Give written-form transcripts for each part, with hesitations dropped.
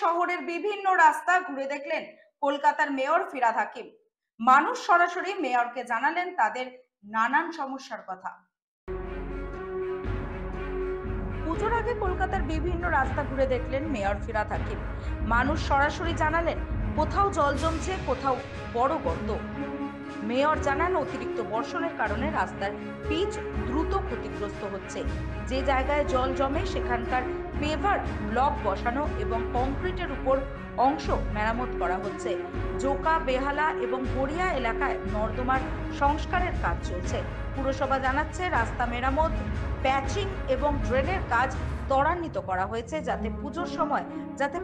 শহরের বিভিন্ন রাস্তা ঘুরে দেখলেন কলকাতার মেয়র ফিরহাদ হাকিম। মানুষ সরাসরি মেয়রকে জানালেন তাদের নানান সমস্যার কথা। পুজোর আগে কলকাতার বিভিন্ন রাস্তা ঘুরে দেখলেন মেয়র ফিরহাদ হাকিম। মানুষ সরাসরি জানালেন কোথাও জল জমছে, কোথাও বড় গর্ত। মেয়র জানান অতিরিক্ত বর্ষণের কারণে রাস্তার পিচ দ্রুত ক্ষতিগ্রস্ত হচ্ছে। যে জায়গায় জল জমে সেখানকার পেভার ব্লক বসানো এবং কংক্রিটের উপর অংশ মেরামত করা হচ্ছে। জোকা, বেহালা এবং গড়িয়া এলাকায় নর্দমার সংস্কারের কাজ চলছে। পুরসভা জানাচ্ছে রাস্তা মেরামত, প্যাচিং এবং ড্রেনের কাজ ত্বরান্বিত করা হয়েছে যাতে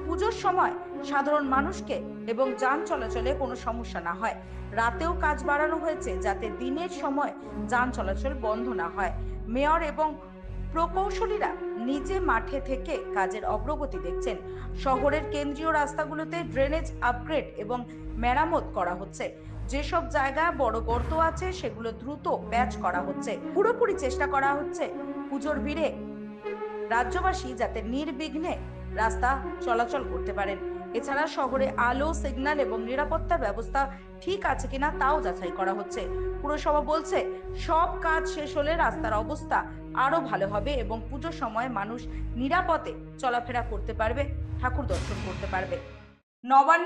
পুজোর সময় সাধারণ মানুষকে এবং যান চলাচলে কোনো সমস্যা না হয়। রাতেও কাজ বাড়ানো হয়েছে যাতে দিনের সময় যান চলাচল বন্ধ না হয়। মেয়র এবং প্রকৌশলীরা নিজে মাঠে থেকে কাজের অগ্রগতি দেখছেন। শহরের কেন্দ্রীয় রাস্তাগুলোতে ড্রেনেজ আপগ্রেড এবং মেরামত করা হচ্ছে। যেসব জায়গায় বড় গর্ত আছে সেগুলো দ্রুত প্যাচ করা হচ্ছে। পুরোপুরি চেষ্টা করা হচ্ছে পুজোর ভিড়ে রাজ্যবাসী যাতে নির্বিঘ্নে রাস্তা চলাচল করতে পারেন। এছাড়া শহরে আলো, সিগন্যাল এবং নিরাপত্তার ব্যবস্থা ঠিক আছে কিনা তাও যাচাই করা হচ্ছে। পুরসভা বলছে সব কাজ শেষ হলে রাস্তার অবস্থা আরো ভালো হবে এবং পুজোর সময় মানুষ নিরাপদে চলাফেরা করতে পারবে, ঠাকুর দর্শন করতে পারবে। নবান্ন